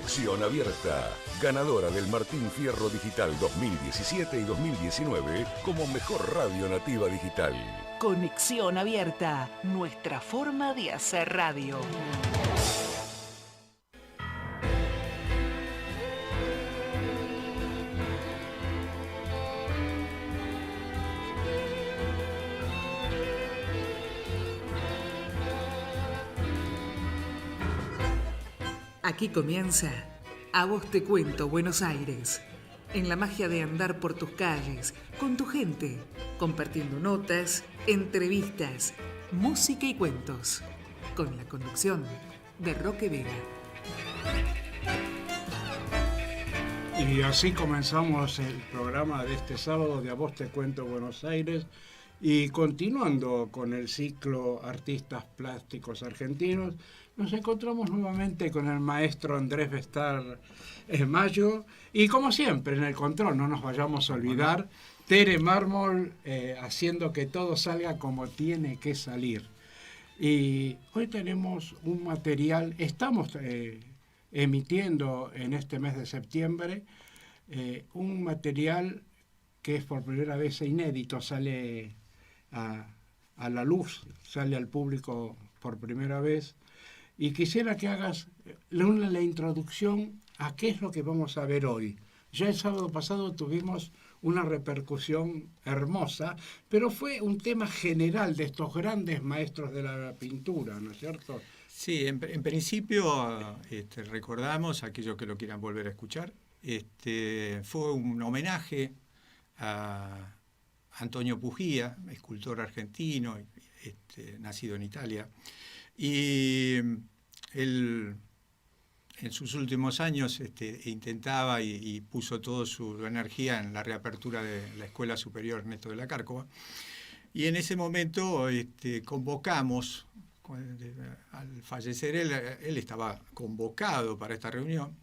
Conexión Abierta, ganadora del Martín Fierro Digital 2017 y 2019 como mejor radio nativa digital. Conexión Abierta, nuestra forma de hacer radio. Aquí comienza A Vos Te Cuento Buenos Aires, en la magia de andar por tus calles, con tu gente, compartiendo notas, entrevistas, música y cuentos, con la conducción de Roque Vega. Y así comenzamos el programa de este sábado de A Vos Te Cuento Buenos Aires, y continuando con el ciclo Artistas Plásticos Argentinos, nos encontramos nuevamente con el maestro Andrés Bestar Mayo, y como siempre en el control, no nos vayamos a olvidar, Tere Mármol, haciendo que todo salga como tiene que salir. Y hoy tenemos un material, estamos emitiendo en este mes de septiembre un material que es por primera vez inédito, sale a la luz, sale al público por primera vez. Y quisiera que hagas la introducción a qué es lo que vamos a ver hoy. Ya el sábado pasado tuvimos una repercusión hermosa, pero fue un tema general de estos grandes maestros de la pintura, ¿no es cierto? Sí, en principio recordamos, aquellos que lo quieran volver a escuchar, fue un homenaje a Antonio Pugía, escultor argentino, nacido en Italia. Y él en sus últimos años intentaba y puso toda su energía en la reapertura de la Escuela Superior Ernesto de la Cárcova. Y en ese momento convocamos, al fallecer él estaba convocado para esta reunión,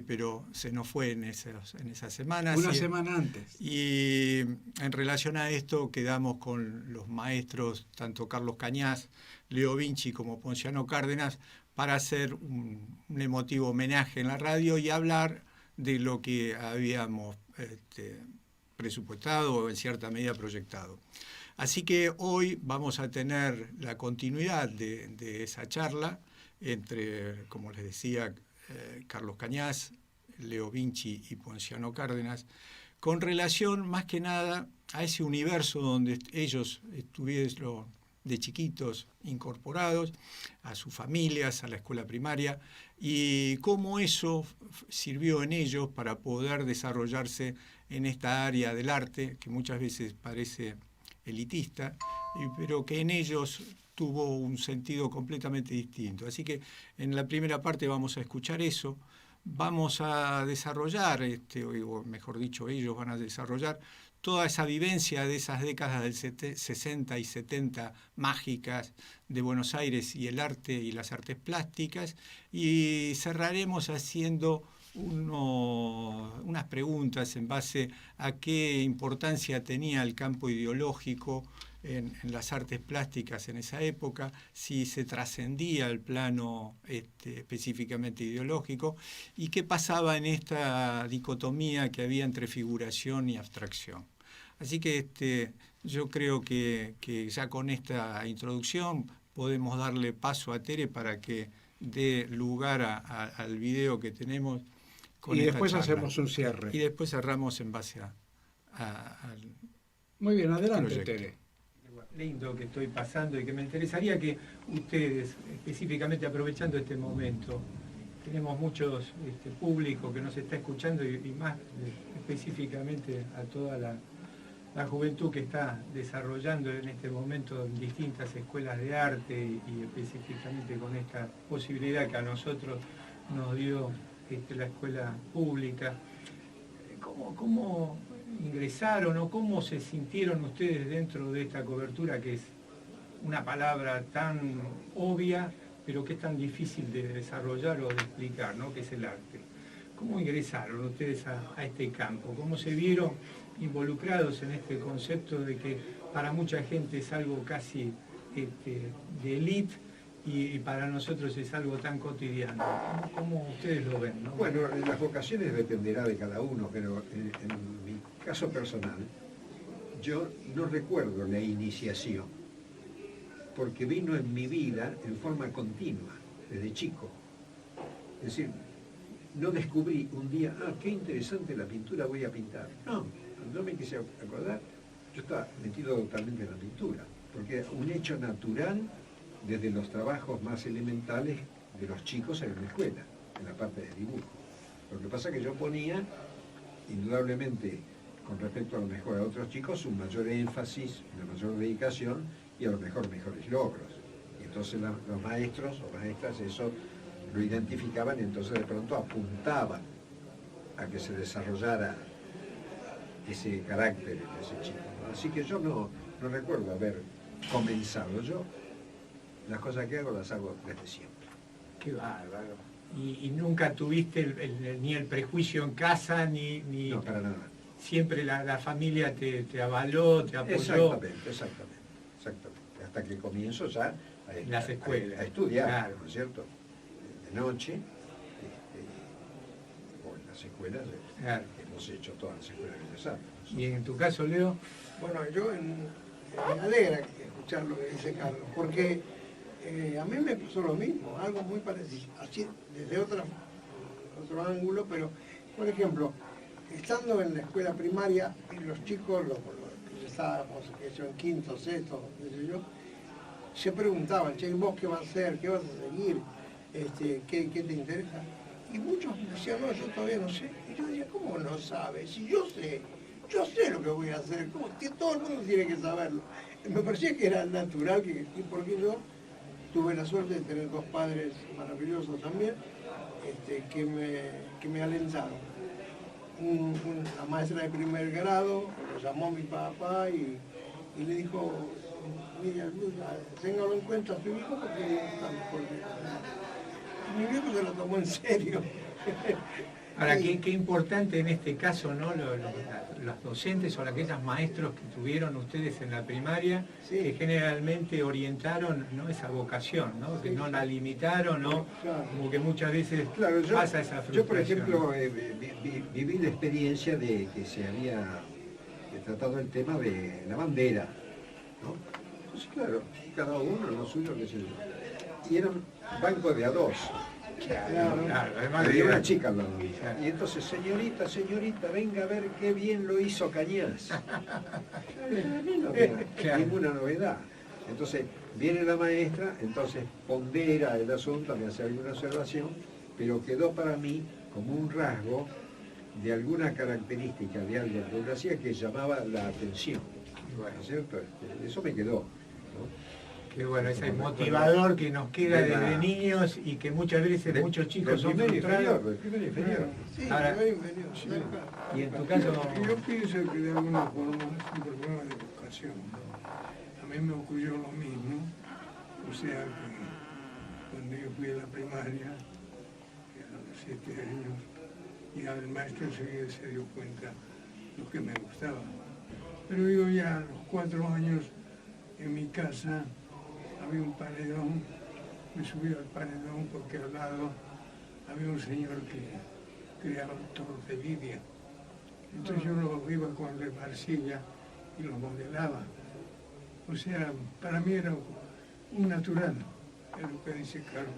pero se nos fue en esas semanas. Una semana antes. Y en relación a esto quedamos con los maestros, tanto Carlos Cañas, Leo Vinci como Ponciano Cárdenas, para hacer un emotivo homenaje en la radio y hablar de lo que habíamos presupuestado o en cierta medida proyectado. Así que hoy vamos a tener la continuidad de esa charla entre, como les decía, Carlos Cañas, Leo Vinci y Ponciano Cárdenas, con relación más que nada a ese universo donde ellos estuvieron de chiquitos incorporados, a sus familias, a la escuela primaria, y cómo eso sirvió en ellos para poder desarrollarse en esta área del arte, que muchas veces parece elitista, pero que en ellos tuvo un sentido completamente distinto. Así que en la primera parte vamos a escuchar eso, vamos a desarrollar, o mejor dicho, ellos van a desarrollar toda esa vivencia de esas décadas del 60 y 70 mágicas de Buenos Aires y el arte y las artes plásticas, y cerraremos haciendo unas preguntas en base a qué importancia tenía el campo ideológico en las artes plásticas en esa época, si se trascendía el plano específicamente ideológico, y qué pasaba en esta dicotomía que había entre figuración y abstracción. Así que yo creo que ya con esta introducción podemos darle paso a Tere para que dé lugar al video que tenemos. Y después hacemos un cierre. Y después cerramos en base al Muy bien, adelante, proyecto. Tere. Lindo que estoy pasando y que me interesaría que ustedes, específicamente aprovechando este momento, tenemos muchos público que nos está escuchando y más específicamente a toda la juventud que está desarrollando en este momento en distintas escuelas de arte y específicamente con esta posibilidad que a nosotros nos dio la escuela pública. ¿Cómo ingresaron o cómo se sintieron ustedes dentro de esta cobertura, que es una palabra tan obvia pero que es tan difícil de desarrollar o de explicar, ¿no?, que es el arte? ¿Cómo ingresaron ustedes a este campo? ¿Cómo se vieron involucrados en este concepto de que para mucha gente es algo casi de élite y para nosotros es algo tan cotidiano. ¿Cómo ustedes lo ven, no? Bueno, las vocaciones dependerá de cada uno, pero en mi caso personal, yo no recuerdo la iniciación, porque vino en mi vida en forma continua, desde chico. Es decir, no descubrí un día, qué interesante la pintura, voy a pintar. No, cuando me quise acordar, yo estaba metido totalmente en la pintura, porque era un hecho natural desde los trabajos más elementales de los chicos en la escuela, en la parte de dibujo. Lo que pasa es que yo ponía, indudablemente, con respecto a lo mejor a otros chicos, un mayor énfasis, una mayor dedicación y a lo mejor mejores logros. Y entonces los maestros o maestras eso lo identificaban y entonces de pronto apuntaban a que se desarrollara ese carácter de ese chico, ¿no? Así que yo no recuerdo haber comenzado. Yo las cosas que hago las hago desde siempre. Qué bárbaro. Y nunca tuviste ni el prejuicio en casa, ni... No, para nada. Siempre la familia te avaló, te apoyó. Exactamente. Hasta que comienzo ya Las escuelas. a estudiar, Claro. ¿no es cierto? De noche, o en las escuelas, Claro. hemos hecho todas las escuelas de Bellas Artes. Y en tu caso, Leo, Bueno, yo me alegra escuchar lo que dice Carlos, porque a mí me pasó lo mismo, algo muy parecido, así desde otro ángulo, pero por ejemplo, estando en la escuela primaria, y los chicos, los que estábamos en quinto, sexto, qué sé yo, se preguntaban, che, ¿vos qué vas a hacer? ¿Qué vas a seguir? ¿Qué te interesa? Y muchos me decían, no, yo todavía no sé. Y yo decía, ¿cómo no sabes? Si yo sé lo que voy a hacer, todo el mundo tiene que saberlo. Me parecía que era natural, porque yo tuve la suerte de tener dos padres maravillosos también, que me alentaron. Una maestra de primer grado, lo llamó mi papá y le dijo, mira, téngalo en cuenta a su hijo porque no está mejor que mi viejo se lo tomó en serio. ahora, qué importante en este caso, ¿no? Los docentes o aquellos maestros que tuvieron ustedes en la primaria, Sí. que generalmente orientaron, ¿no?, esa vocación, ¿no? Que Sí, no sí. la limitaron, ¿no? Claro. Como que muchas veces Claro, pasa esa frustración. yo por ejemplo, viví la experiencia de que se había tratado el tema de la bandera, ¿no? Entonces, claro, cada uno lo suyo, qué sé yo. Y era un banco de a dos. Claro, además Había de una chica al lado mío. Claro. Y entonces, señorita, venga a ver qué bien lo hizo Cañas. Claro. Ninguna novedad. Entonces, viene la maestra, entonces pondera el asunto, me hace alguna observación, pero quedó para mí como un rasgo de alguna característica de algo que uno hacía que llamaba la atención. ¿No es cierto? Eso me quedó, ¿no? Que bueno, ese motivador que nos queda De la- desde niños y que muchas veces muchos chicos son del frustrados. primer inferior. Sí, Ahora- bienvenido. Y en tu caso, Yo pienso que de alguna forma es un problema de vocación. A mí me ocurrió lo mismo, o sea que cuando yo fui a la primaria, a los 7 años, ya el maestro enseguida se dio cuenta lo que me gustaba. Pero yo ya a los 4 años en mi casa había un paredón, me subí al paredón porque al lado había un señor que criaba toros de lidia. Entonces yo lo iba con la arcilla y lo modelaba. O sea, para mí era un natural, es lo que dice Carlos.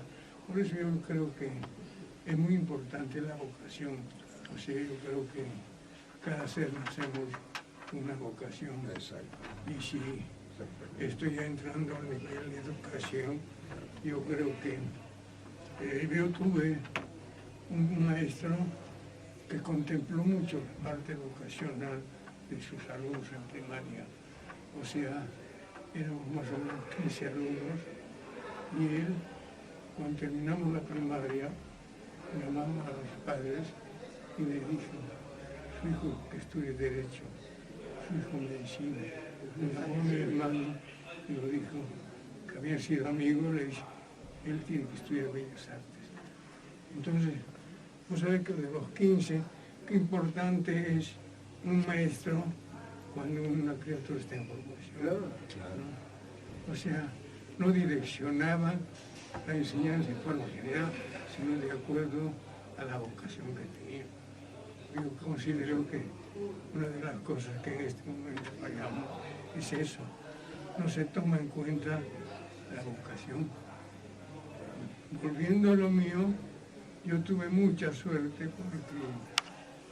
Por eso yo creo que es muy importante la vocación. O sea, yo creo que cada ser nacemos una vocación. Exacto. Y si estoy entrando al nivel de educación, yo creo que yo tuve un maestro que contempló mucho la parte vocacional de sus alumnos en primaria. O sea, éramos más o menos 15 alumnos y él, cuando terminamos la primaria, llamamos a los padres y le dijo, su hijo que estudie Derecho, su hijo Medicina. Le llamó a mi hermano y lo dijo, que habían sido amigos, le dice, él tiene que estudiar Bellas Artes. Entonces, vos sabés que de los 15, qué importante es un maestro cuando una criatura está en formación. Claro. O sea, no direccionaba, la enseñanza en forma general, sino de acuerdo a la vocación que tenía. Yo considero que una de las cosas que en este momento fallamos es eso, no se toma en cuenta la vocación. Volviendo a lo mío, yo tuve mucha suerte porque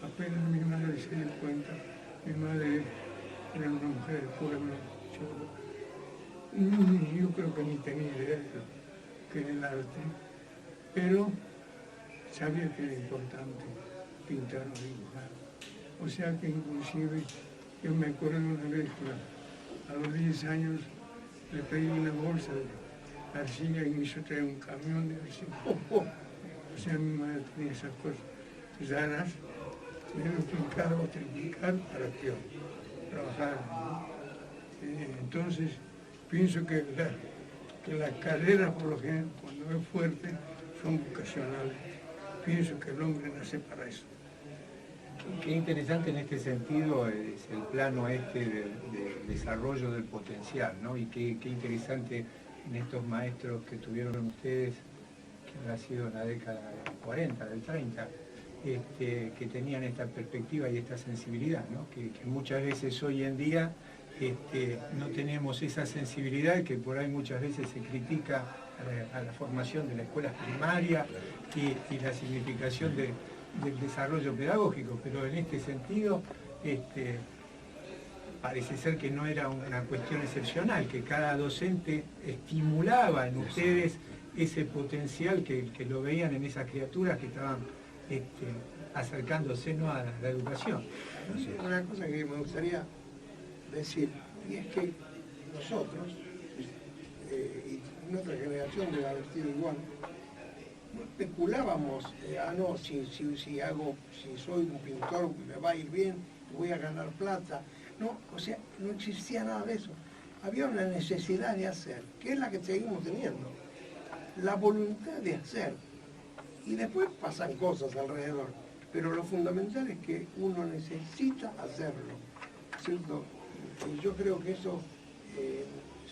apenas mi madre se dio cuenta, mi madre era una mujer del pueblo, yo creo que ni tenía idea de lo que era el arte, pero sabía que era importante pintar o dibujar. O sea que inclusive yo me acuerdo una vez que a los 10 años le pedí una bolsa de arcilla y me hizo traer un camión de arcilla. O sea, mi madre tenía esas cosas raras, de duplicar o triplicar para que yo trabajara, ¿no? Entonces, pienso que las carreras, por lo general, cuando es fuerte, son vocacionales. Pienso que el hombre nace para eso. Qué interesante en este sentido es el plano este del desarrollo del potencial, ¿no? Y qué interesante en estos maestros que tuvieron ustedes, que ha sido en la década del 40, del 30, que tenían esta perspectiva y esta sensibilidad, ¿no? Que muchas veces hoy en día no tenemos esa sensibilidad, que por ahí muchas veces se critica a la formación de la escuela primaria y la significación del desarrollo pedagógico, pero en este sentido parece ser que no era una cuestión excepcional, que cada docente estimulaba en ustedes ese potencial que lo veían en esas criaturas que estaban acercándose, ¿no?, a la educación. Una cosa que me gustaría decir, y es que nosotros, y nuestra generación debe haber sido igual, no especulábamos, si soy un pintor me va a ir bien, voy a ganar plata. No, o sea, no existía nada de eso. Había una necesidad de hacer, que es la que seguimos teniendo, la voluntad de hacer. Y después pasan cosas alrededor, pero lo fundamental es que uno necesita hacerlo, ¿cierto? Y yo creo que eso,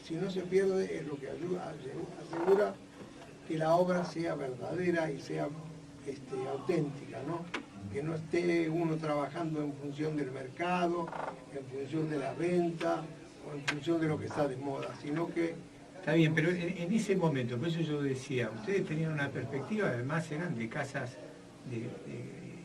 si no se pierde, es lo que asegura que la obra sea verdadera y sea auténtica, ¿no? Que no esté uno trabajando en función del mercado, en función de la venta o en función de lo que está de moda, sino que... Está bien, pero en ese momento, por eso yo decía, ustedes tenían una perspectiva, además eran de casas de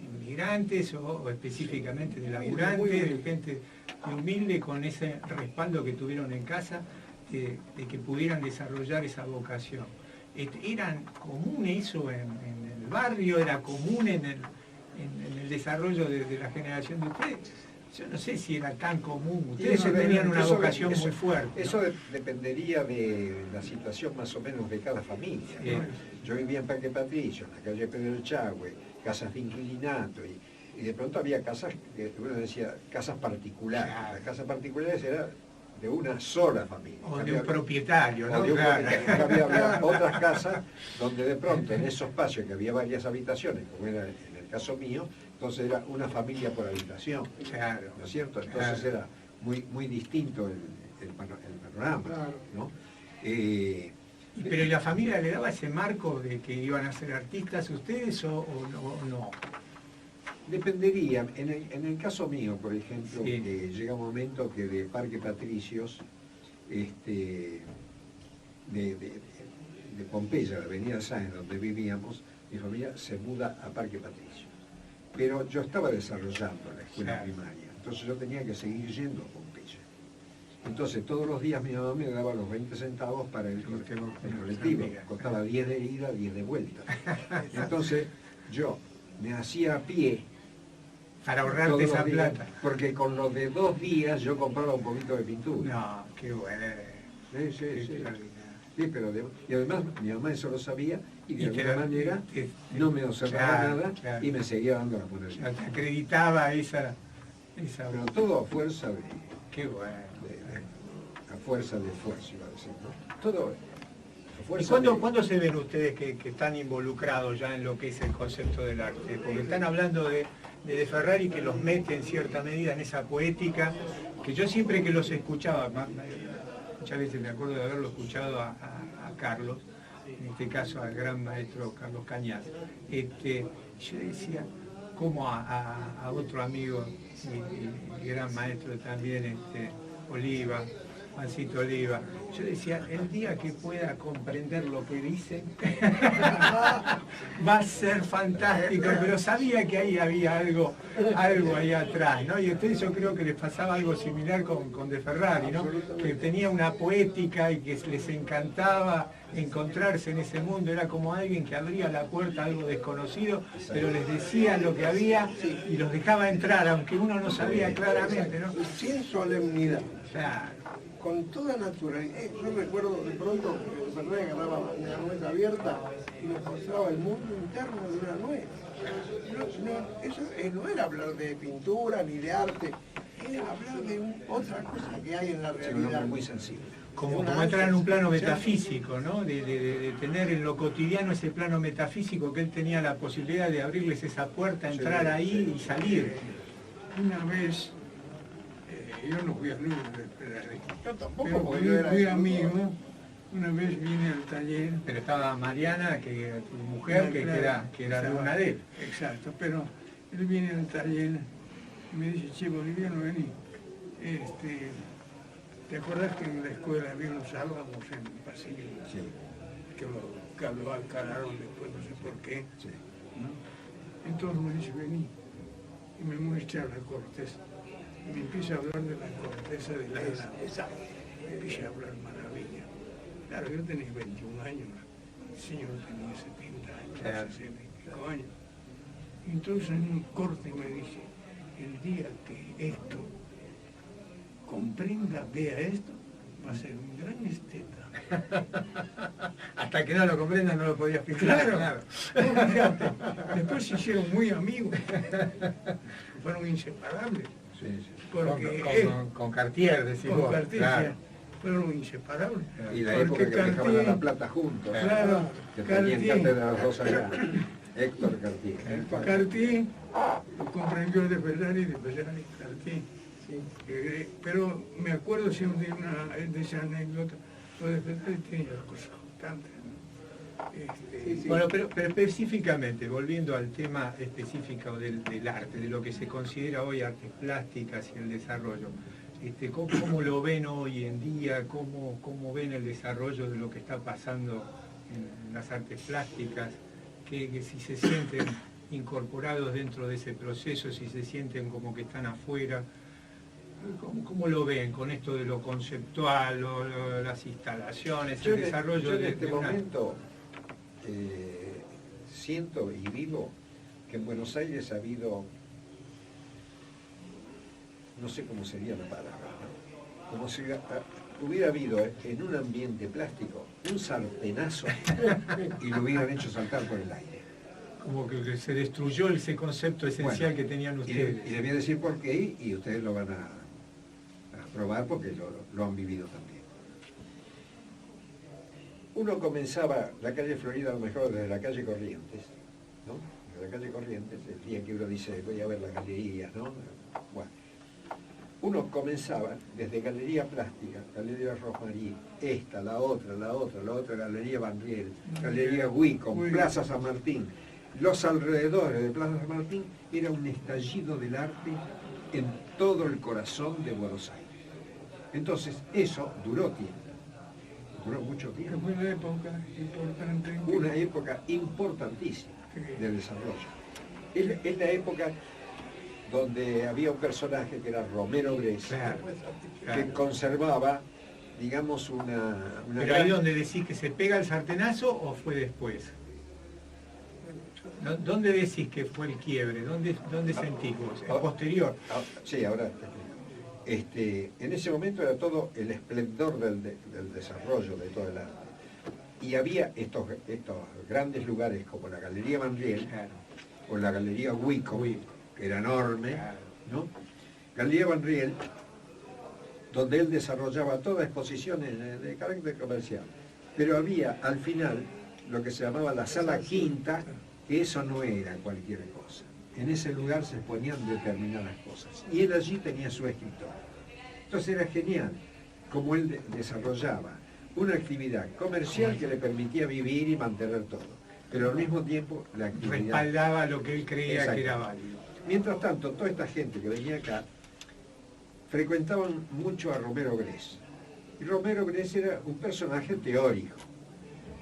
inmigrantes o específicamente de laburantes, de gente humilde, con ese respaldo que tuvieron en casa, de que pudieran desarrollar esa vocación. ¿Era común eso en el barrio? ¿Era común en el desarrollo de la generación de ustedes? Yo no sé si era tan común. Ustedes tenían una vocación muy fuerte, ¿no? Eso dependería de la situación más o menos de cada familia, ¿no? Yo vivía en Parque Patricio, en la calle Pedro Echagüe, casas de inquilinato, y de pronto había casas, que uno decía, casas particulares. Claro. Las casas particulares eran de una sola familia. O de un propietario, ¿no? Había otras casas donde de pronto en esos espacios que había varias habitaciones, como era en el caso mío, entonces era una familia por habitación. Claro. ¿No es cierto? Entonces era muy distinto el panorama, claro, ¿no? Pero ¿y la familia le daba ese marco de que iban a ser artistas ustedes o no? Dependería. En el caso mío, por ejemplo, sí, llega un momento que de Parque Patricios, de Pompeya, la avenida Sáenz, donde vivíamos, mi familia se muda a Parque Patricios. Pero yo estaba desarrollando la escuela primaria, entonces yo tenía que seguir yendo a Pompeya. Entonces todos los días mi mamá me daba los 20 centavos para el colectivo, costaba 10 de ida, 10 de vuelta. Entonces yo me hacía a pie para ahorrarte esa plata, porque con los de 2 días yo compraba un poquito de pintura. No, qué bueno. Sí, pero y además mi mamá eso lo sabía y de alguna manera no me observaba nada y me seguía dando la moneda. Te acreditaba esa pero todo a fuerza de... Qué bueno. A fuerza de esfuerzo, iba a decir, ¿no? Todo a fuerza. ¿Y cuándo se ven ustedes que están involucrados ya en lo que es el concepto del arte? Porque están hablando de Ferrari, que los mete en cierta medida en esa poética, que yo siempre que los escuchaba, muchas veces me acuerdo de haberlo escuchado a Carlos, en este caso al gran maestro Carlos Cañas, yo decía, como a otro amigo y gran maestro también, Oliva, Juancito Oliva, yo decía, el día que pueda comprender lo que dicen, va a ser fantástico, pero sabía que ahí había algo ahí atrás, ¿no? Y a ustedes yo creo que les pasaba algo similar con De Ferrari, ¿no? Que tenía una poética y que les encantaba encontrarse en ese mundo, era como alguien que abría la puerta a algo desconocido, pero les decía lo que había y los dejaba entrar, aunque uno no sabía claramente, ¿no? Sin solemnidad. Claro. Con toda naturalidad. Yo recuerdo de pronto que De Ferrari agarraba una nuez abierta y nos mostraba el mundo interno de una nuez. Eso no era hablar de pintura ni de arte, era hablar de otra cosa que hay en la realidad. Un hombre muy sensible. Como entrar en un plano metafísico, ¿no? De tener en lo cotidiano ese plano metafísico, que él tenía la posibilidad de abrirles esa puerta, entrar ahí y salir. Una vez, yo no fui amigo de Ferrari, Yo tampoco, pero porque yo era fui eso, amigo. ¿no? Una vez vine al taller. Pero estaba Mariana, que tu mujer, que era alumna de él. Exacto, pero él viene al taller y me dice, che, boliviano, vení. ¿Te acuerdas que en la escuela había unos álamos en el pasillo? Sí. Que lo alcalaron después, no sé por qué. Sí. ¿No? Entonces me dice, vení. Y me muestra la corteza. Y me empieza a hablar de la corteza del álamo. Me empieza a hablar maravilla. Claro, yo tenía 21 años, el señor tenía 70 años, Claro. 60 y pico años. Y entonces en un corte me dice, el día que esto comprenda, vea esto, va a ser un gran esteta. Hasta que no lo comprendan no lo podías pintar. Claro. Fíjate, después se hicieron muy amigos, fueron inseparables. Sí, sí. Porque Con Cartier, decís con vos. Cartier Claro. fueron inseparables. Y la Porque época que dejaban a Cartier- La Plata juntos, Claro, que tenían Cartier. cátedra los dos allá. Héctor Cartier. Cartier comprendió de Ferrari, Cartier. Pero me acuerdo siempre de esa anécdota. Lo de Ferrari tenía cosas constantes. ¿No? Bueno, pero específicamente, volviendo al tema específico del arte, de lo que se considera hoy artes plásticas y el desarrollo, ¿cómo lo ven hoy en día? ¿Cómo ven el desarrollo de lo que está pasando en las artes plásticas? Que si se sienten incorporados dentro de ese proceso, si se sienten como que están afuera, ¿cómo lo ven con esto de lo conceptual, las instalaciones, el desarrollo yo en de este una... momento siento y vivo que en Buenos Aires ha habido, no sé cómo sería la palabra, ¿no? Como si hubiera habido en un ambiente plástico un sartenazo y lo hubieran hecho saltar por el aire. Como que se destruyó ese concepto esencial que tenían ustedes. Y les voy a decir por qué y ustedes lo van a probar porque lo han vivido también. Uno comenzaba la calle Florida a lo mejor desde la calle Corrientes, ¿no? Desde la calle Corrientes, el día que uno dice voy a ver la galería, ¿no? Bueno, uno comenzaba desde Galería Plástica, Galería Rosmarí, esta, la otra, Galería Van Riel, Galería Wicom, Plaza San Martín. Los alrededores de Plaza San Martín era un estallido del arte en todo el corazón de Buenos Aires. Entonces, eso duró tiempo. Duró mucho Que tiempo. fue una época importante. Una época importantísima de desarrollo. Es la época donde había un personaje que era Romero Brescia, que conservaba, digamos, una Pero ahí donde decís que se pega el sartenazo o fue después. ¿Dónde decís que fue el quiebre? ¿Dónde sentís vos? ¿Es posterior? Sí, ahora en ese momento era todo el esplendor del desarrollo de todo el arte. Y había estos grandes lugares como la Galería Van Riel o la Galería Wicom, que era enorme, ¿no? Galería Van Riel, donde él desarrollaba todas exposiciones de carácter comercial. Pero había al final lo que se llamaba la Sala Quinta, que eso no era cualquier cosa. En ese lugar se exponían determinadas cosas. Y él allí tenía su escritorio. Entonces era genial como él desarrollaba una actividad comercial que le permitía vivir y mantener todo, pero al mismo tiempo la actividad respaldaba lo que él creía que era Exacto. válido. Mientras tanto, toda esta gente que venía acá frecuentaban mucho a Romero Grés. Y Romero Grés era un personaje teórico,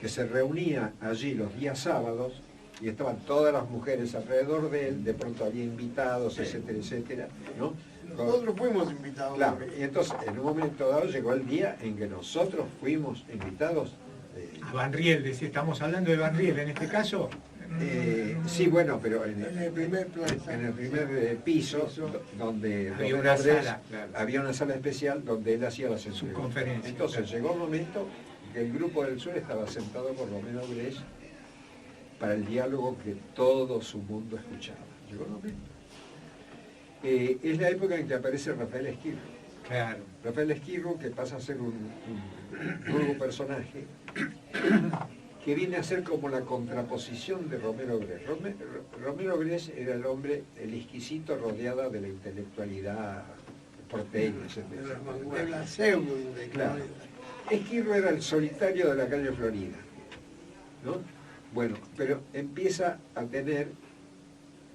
que se reunía allí los días sábados y estaban todas las mujeres alrededor de él, de pronto había invitados, etcétera, etcétera, ¿no? Nosotros fuimos invitados. Claro, y entonces en un momento dado llegó el día en que nosotros fuimos invitados. A Van Riel, estamos hablando de Van Riel en este caso. Sí, bueno, pero En el primer plaza. en el primer piso, donde Había Romero una Grés, sala, claro. había una sala especial donde él hacía las Su conferencia. Entonces llegó un momento que el Grupo del Sur estaba sentado con Romero Grés para el diálogo que todo su mundo escuchaba. Llegó un momento. Es la época en que aparece Rafael Esquirro. Claro. Rafael Esquirro, que pasa a ser un nuevo personaje, que viene a ser como la contraposición de Romero Grés. Romero Grés era el hombre, el exquisito rodeada de la intelectualidad porteña, etc. De la pseudo-intelectualidad. Claro. Esquirro era el solitario de la calle Florida, ¿no? Bueno, pero empieza a tener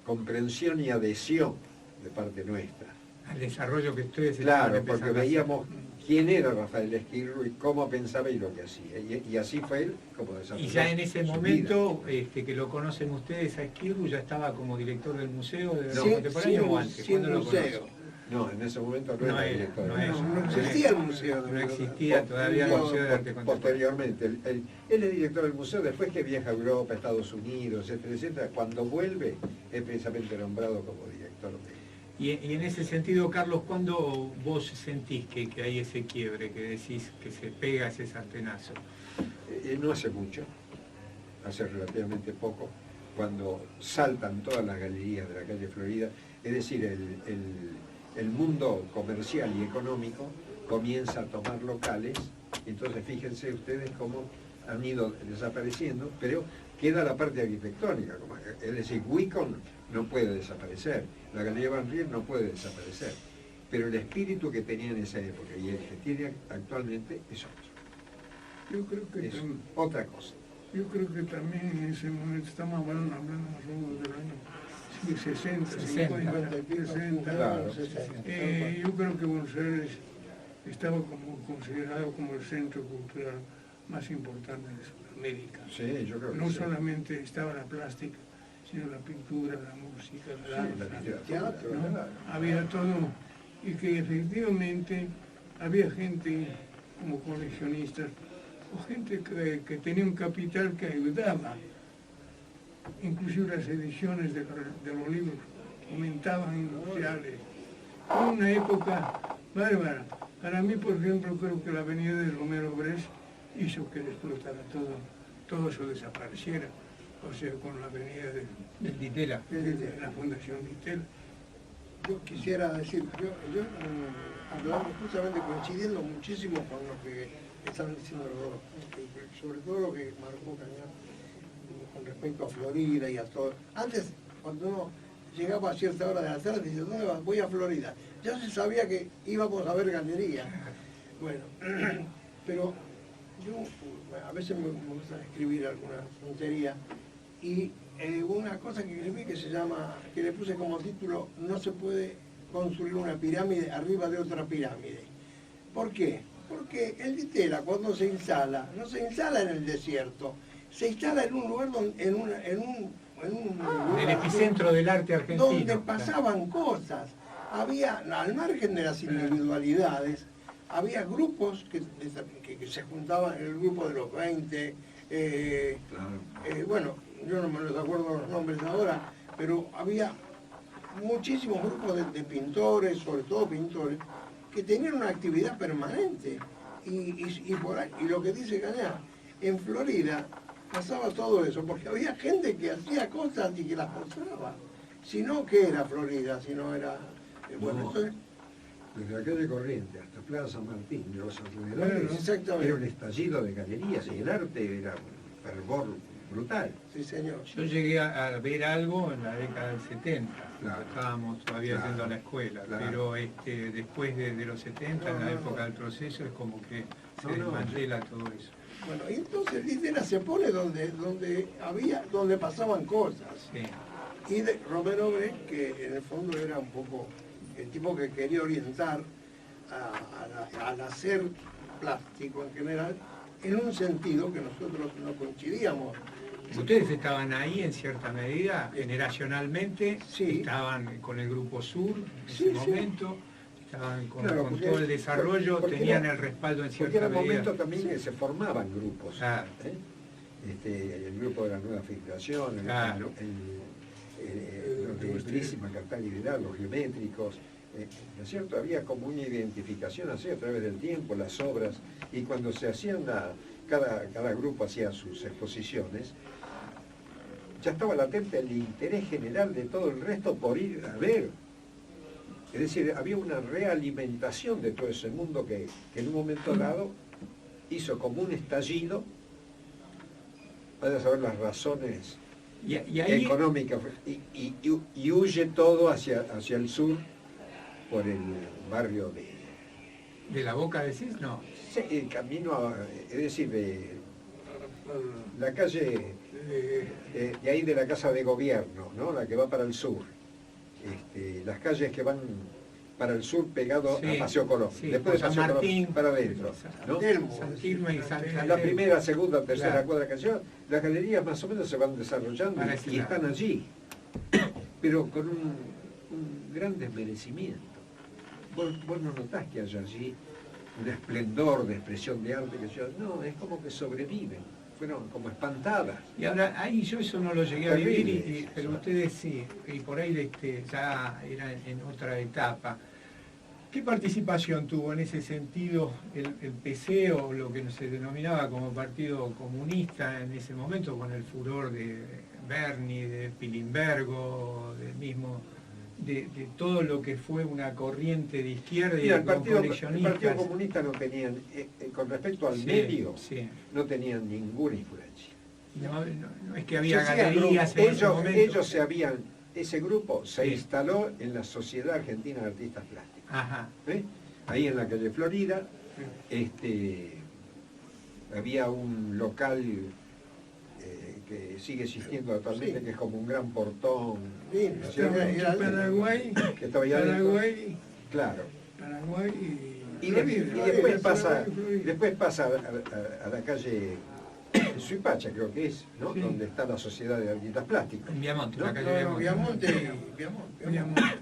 comprensión y adhesión de parte nuestra. Al desarrollo que ustedes Claro, estaban porque empezando a hacer. veíamos quién era Rafael Esquirro y cómo pensaba y lo que hacía. Y así fue él como desarrolló Y ya en ese su momento, que lo conocen ustedes a Esquirru, ya estaba como director del museo de No, contemporáneo o antes. sin ¿Cuándo lo museo. conocen? No, en ese momento no, No era era, director. no era. No existía el museo. No existía todavía el Museo de Arte Contemporáneo. Posteriormente, él es director del museo, después que viaja a Europa, Estados Unidos, etcétera, etcétera. Cuando vuelve es precisamente nombrado como director de... Y en ese sentido, Carlos, ¿cuándo vos sentís que hay ese quiebre, que decís que se pega ese sartenazo? No hace mucho, hace relativamente poco, cuando saltan todas las galerías de la calle Florida, es decir, el mundo comercial y económico comienza a tomar locales, entonces fíjense ustedes cómo han ido desapareciendo, pero queda la parte arquitectónica, es decir, Wicon no puede desaparecer, la Galería Van Riel no puede desaparecer, pero el espíritu que tenía en esa época y el que tiene actualmente es otro, Yo creo que es otra cosa. Yo creo que también en ese momento estamos hablando más o menos del año 60, 50, 60. Claro. Yo creo que Buenos Aires estaba como considerado como el centro cultural más importante de Sudamérica. Sí, yo creo que No sí. solamente estaba la plástica, sino la pintura, la música, la Sí, danza, la literatura, teatro, ¿no? claro. Había todo, y que efectivamente había gente como coleccionistas o gente que tenía un capital que ayudaba. Inclusive las ediciones de los libros aumentaban industriales. Fue una época bárbara. Para mí, por ejemplo, creo que la avenida de Romero Grés hizo que explotara todo eso desapareciera. O sea, con la avenida Del Ditela. de la Fundación Ditela. Yo quisiera decir, yo hablando justamente, coincidiendo muchísimo con lo que están diciendo los dos, sobre todo lo que marcó Cañar con respecto a Florida y a todo. Antes, cuando uno llegaba a cierta hora de la tarde, dice, ¿dónde vas? Voy a Florida. Ya se sabía que íbamos a ver galería. Bueno, pero yo a veces me gusta escribir alguna tontería y una cosa que escribí que le puse como título, no se puede construir una pirámide arriba de otra pirámide. ¿Por qué? Porque el Ditela cuando se instala, no se instala en el desierto, se instala en un lugar donde, en El epicentro del arte argentino. donde pasaban cosas. Había, al margen de las individualidades, había grupos que se juntaban, el grupo de los 20, bueno, yo no me los acuerdo los nombres ahora, pero había muchísimos grupos de pintores, sobre todo pintores, que tenían una actividad permanente. Y por ahí, y lo que dice Cañá, en Florida pasaba todo eso, porque había gente que hacía cosas y que las mostraba. Si no, ¿qué era Florida? Si no era... bueno, No. entonces, Desde la calle Corriente hasta Plaza San Martín, de los alrededores, exactamente. era un estallido de galerías y el arte era un fervor brutal. sí señor. Yo llegué a ver algo en la década del 70, Claro. estábamos todavía Claro. yendo a la escuela, Claro. pero después de los 70, en la época del proceso, es como que se desmantela todo eso. Bueno, y entonces Litera se pone donde pasaban cosas. Sí. Y Romero Brecht, que en el fondo era un poco el tipo que quería orientar al hacer plástico en general, en un sentido que nosotros no coincidíamos. Ustedes estaban ahí en cierta medida, generacionalmente, Sí. Estaban con el Grupo Sur en Sí, ese sí. momento, estaban con Porque- todo el desarrollo, porque tenían era- el respaldo en Porque cierta era un medida. momento también que se formaban grupos. Claro. El grupo de la nueva figuración, Claro. los de Ilustrísima, Cartal Liberal, los geométricos, ¿no es cierto? Había como una identificación así a través del tiempo, las obras, y cuando se hacían cada grupo hacía sus exposiciones, ya estaba latente el interés general de todo el resto por ir a ver. Es decir, había una realimentación de todo ese mundo que en un momento dado hizo como un estallido, para saber las razones Y ahí, económicas, y huye todo hacia el sur por el barrio de la Boca decís, no. el camino, es decir, la calle de ahí de la Casa de Gobierno, ¿no? La que va para el sur. Las calles que van para el sur pegado Sí, a Paseo Colón. sí, Después de San Paseo Martín, Colón para adentro, ¿no? San Quilmes y San La primera, segunda, tercera Claro. cuadra que lleva, las galerías más o menos se van desarrollando Para ese y lado. están allí, pero con un gran desmerecimiento. Vos no notás que haya allí un esplendor de expresión de arte no, es como que sobreviven, fueron como espantadas. Y ahora, ahí yo eso no lo llegué a vivir, Terrible. pero ustedes sí, y por ahí ya era en otra etapa. ¿Qué participación tuvo en ese sentido el PC o lo que se denominaba como Partido Comunista en ese momento, con el furor de Berni, de Pilimbergo, de todo lo que fue una corriente de izquierda y Mira, con el Partido coleccionistas? Comunista no tenían, con respecto al Sí, medio, sí. no tenían ninguna influencia. No es que había Se hacían galerías grupos. en ese momento. Ese grupo se Sí. instaló en la Sociedad Argentina de Artistas Plásticos. Ajá. Ahí en la calle Florida, había un local que sigue existiendo actualmente, Sí. que es como un gran portón, Sí, ¿no es cierto? era- Paraguay, Que estaba allá adentro. Claro. Y después pasa, a la calle Suipacha, creo que es, ¿no? Sí. Donde está la Sociedad de Artistas Plásticos. En Viamonte, ¿No? la calle No, Viamonte. Viamonte.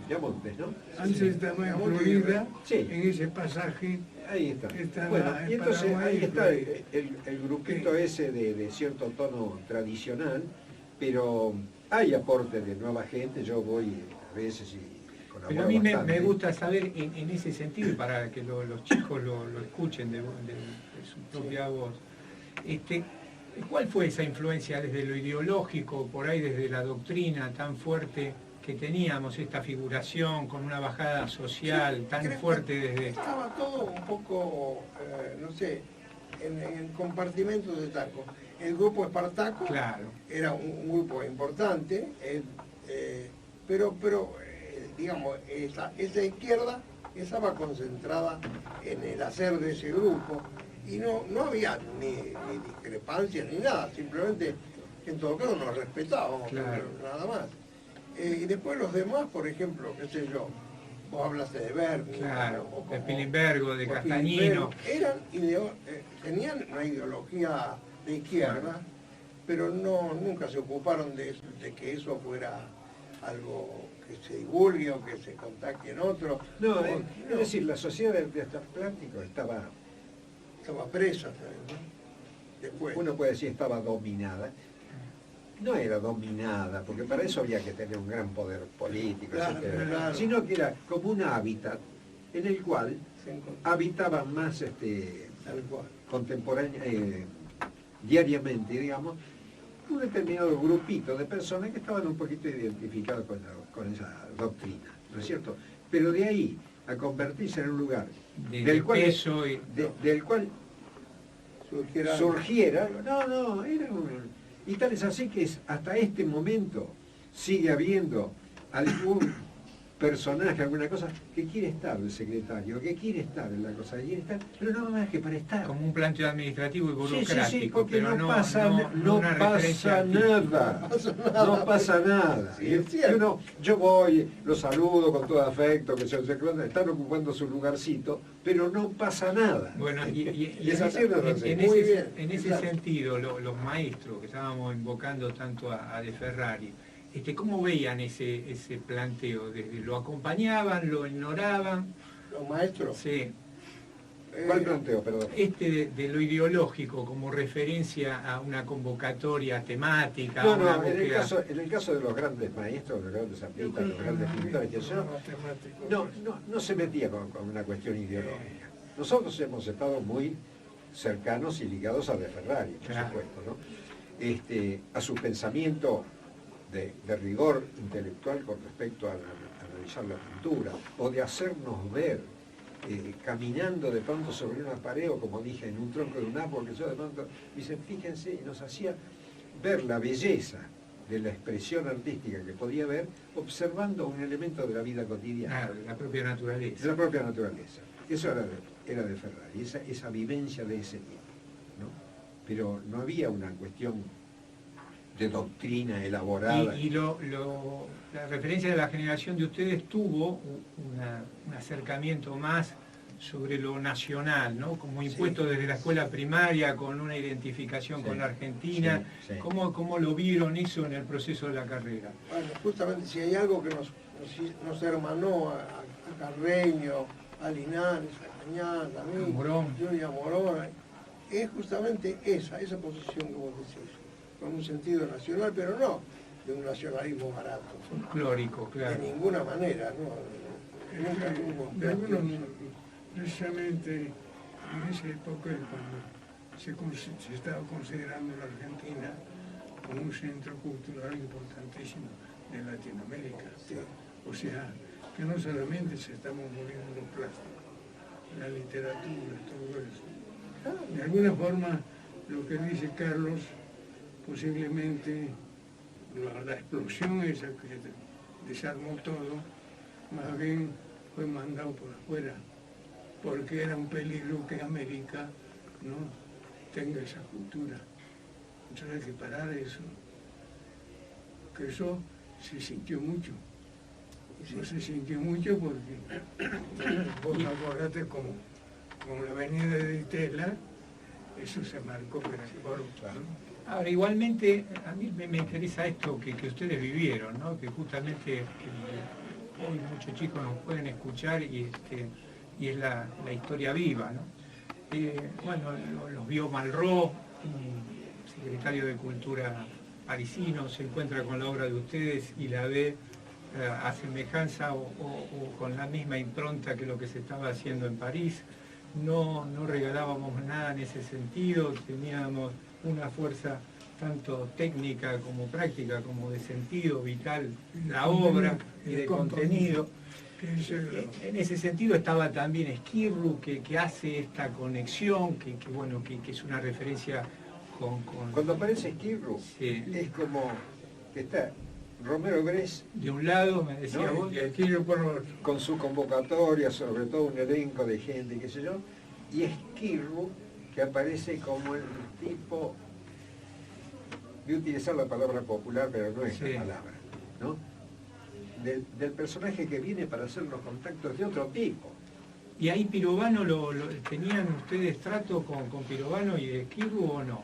Viamontes, ¿no? Antes estaba en Florida, Sí. en ese pasaje. Ahí está. Estaba Bueno, en y entonces Paraguay, ahí está Florida. el grupito ese de cierto tono tradicional, pero hay aporte de nueva gente, yo voy a veces y colaboro Pero a mí me bastante. gusta saber en ese sentido, para que los chicos lo escuchen de su propia voz, ¿cuál fue esa influencia desde lo ideológico, por ahí desde la doctrina tan fuerte que teníamos, esta figuración con una bajada social tan Creo que fuerte desde... Estaba todo un poco, no sé, en compartimentos de taco. El grupo Espartaco Claro. era un grupo importante, pero digamos, esa izquierda estaba concentrada en el hacer de ese grupo y no había ni discrepancia ni nada, simplemente en todo caso nos respetábamos, Claro. pero nada más. Y después los demás, por ejemplo, qué sé yo, vos hablaste de Berni, Claro, o de como- Pilimbergo, de o Castañino. Pilimbergo, tenían una ideología de izquierda, pero nunca se ocuparon de que eso fuera algo que se divulgue o que se contacte en otro. No, es decir, la Sociedad de Artistas Plásticos estaba, presa, ¿sabes? ¿no? Después. uno puede decir estaba dominada. No era dominada, porque para eso había que tener un gran poder político, Claro, etcétera, claro. sino que era como un hábitat en el cual Se encontró, habitaban más tal cual. contemporánea, diariamente, digamos, un determinado grupito de personas que estaban un poquito identificados con esa doctrina, ¿no es cierto? Pero de ahí a convertirse en un lugar De peso y... del cual Surgiera, no, era un... Y tal es así que hasta este momento sigue habiendo algún personaje, alguna cosa, que quiere estar el secretario, que quiere estar en la cosa, que quiere estar, pero no más que para estar. Como un planteo administrativo y burocrático. Sí, porque pero no pasa nada. No pasa nada. Sí, es cierto. Yo voy, los saludo con todo afecto, que están ocupando su lugarcito, pero no pasa nada. Bueno, y es así, ¿no? en ese sentido, los maestros que estábamos invocando tanto a De Ferrari, ¿cómo veían ese planteo? ¿Lo acompañaban, lo ignoraban? ¿Los maestros? Sí. ¿Cuál planteo, perdón? De lo ideológico como referencia a una convocatoria temática. No, en el caso de los grandes maestros, los grandes artistas, los grandes pintores, no se metía con una cuestión ideológica. Nosotros hemos estado muy cercanos y ligados a De Ferrari, por supuesto, ¿no? A su pensamiento de rigor intelectual con respecto a analizar la pintura, o de hacernos ver caminando de pronto sobre una pared, o como dije, en un tronco de un árbol, que yo de pronto, dicen, fíjense, y nos hacía ver la belleza de la expresión artística que podía ver observando un elemento de la vida cotidiana. La propia naturaleza. De la propia naturaleza. Eso era de Ferrari, esa vivencia de ese tiempo, ¿no? Pero no había una cuestión de doctrina elaborada. Y la referencia de la generación de ustedes tuvo un acercamiento más sobre lo nacional, ¿no? Como impuesto desde la escuela primaria, con una identificación con la Argentina. Sí. ¿Cómo lo vieron eso en el proceso de la carrera? Bueno, justamente si hay algo que nos hermanó a Carreño, a Linares, a Cañas, a mí, Junior a Morón, es justamente esa posición que vos decís, con un sentido nacional, pero no de un nacionalismo barato. Folclórico, claro. De ninguna manera, ¿no? Nunca tuvo precisamente en esa época, cuando se estaba considerando la Argentina como un centro cultural importantísimo de Latinoamérica. Sí. O sea, que no solamente se estaban moviendo los plásticos, la literatura, todo eso. De alguna forma, lo que dice Carlos, posiblemente la explosión esa que desarmó todo, más bien fue mandado por afuera, porque era un peligro que América no tenga esa cultura. Entonces hay que parar eso, que eso se sintió mucho. No se sintió mucho porque vos acordate como la avenida de Ditela, eso se marcó por Ahora, igualmente, a mí me interesa esto que ustedes vivieron, ¿no? Que justamente hoy muchos chicos nos pueden escuchar y es la historia viva, ¿no? Bueno, los vio Malraux, secretario de Cultura parisino, se encuentra con la obra de ustedes y la ve a semejanza o con la misma impronta que lo que se estaba haciendo en París. No regalábamos nada en ese sentido, teníamos una fuerza tanto técnica como práctica, como de sentido vital, la obra y de contenido. En ese sentido estaba también Esquirru, que hace esta conexión, que es una referencia con... Cuando aparece Esquirru, es como que está Romero Gress de un lado, me decía vos, y Esquirru por otro, con su convocatoria, sobre todo un elenco de gente, qué sé yo, y Esquirru que aparece como el tipo, voy a utilizar la palabra popular, pero no es la palabra, ¿no? Del personaje que viene para hacer los contactos de otro tipo. ¿Y ahí Pirovano tenían ustedes trato con Pirovano y Esquirru o no?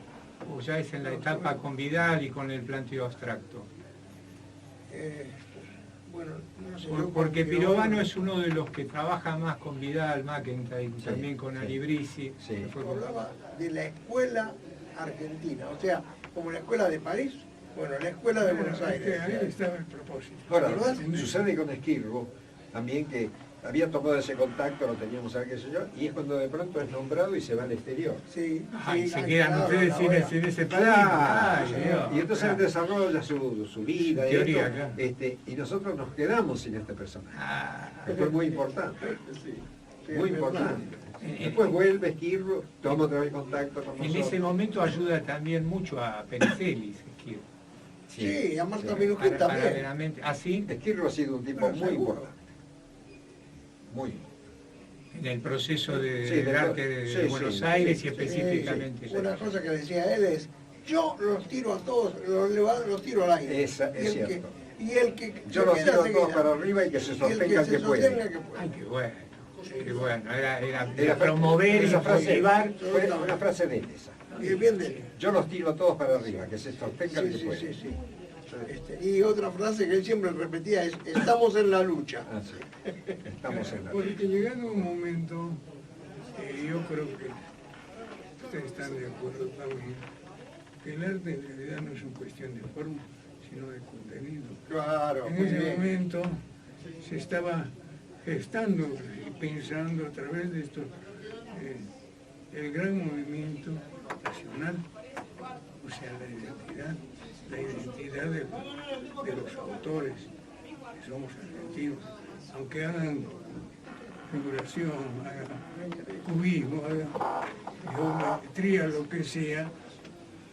¿O ya es en la etapa con Vidal y con el planteo abstracto? Bueno, no sé. Porque Pirovano es uno de los que trabaja más con Vidal, McIntyre, también con Alibrisi. Hablaba de la escuela argentina, o sea, como la escuela de París, bueno, la escuela de Buenos Aires. Ahí estaba el propósito. Ahora, sucede con Esquirru también, que había tomado ese contacto, lo teníamos a ver qué sé yo, y es cuando de pronto es nombrado y se va al exterior. Y se quedan ustedes sin ese país. Y entonces él desarrolla su vida, teoría, y nosotros nos quedamos sin este personaje. Que fue muy importante. Muy importante. Después vuelve Esquirru, toma otra vez contacto con nosotros. En ese momento ayuda también mucho a Pericelis, Esquirru. Sí, a Marta Minujín también. ¿Ah, sí? Esquirru ha sido un tipo muy importante. muy. En el proceso del Sí, arte de Buenos Aires y específicamente. Una cosa que decía él es, yo los tiro a todos, los tiro al aire. Es cierto. Y el que Yo los tiro a todos para arriba y que se sostenga el que puede. Ay, qué bueno. Qué bueno. Era promover y cultivar. Fue una frase de él esa. Bien de él. Yo los tiro a todos para arriba, que se sostenga el que puede. Sí. Y otra frase que él siempre repetía es, estamos en la lucha. Ah, sí. Estamos en la lucha. Porque llegado un momento, yo creo que ustedes están de acuerdo también, que el arte en realidad no es una cuestión de forma, sino de contenido. Claro, En muy ese bien. momento se estaba gestando y pensando a través de esto el gran movimiento nacional, o sea, la identidad de los autores, que somos argentinos, aunque hagan figuración, hagan cubismo, hagan geometría, lo que sea,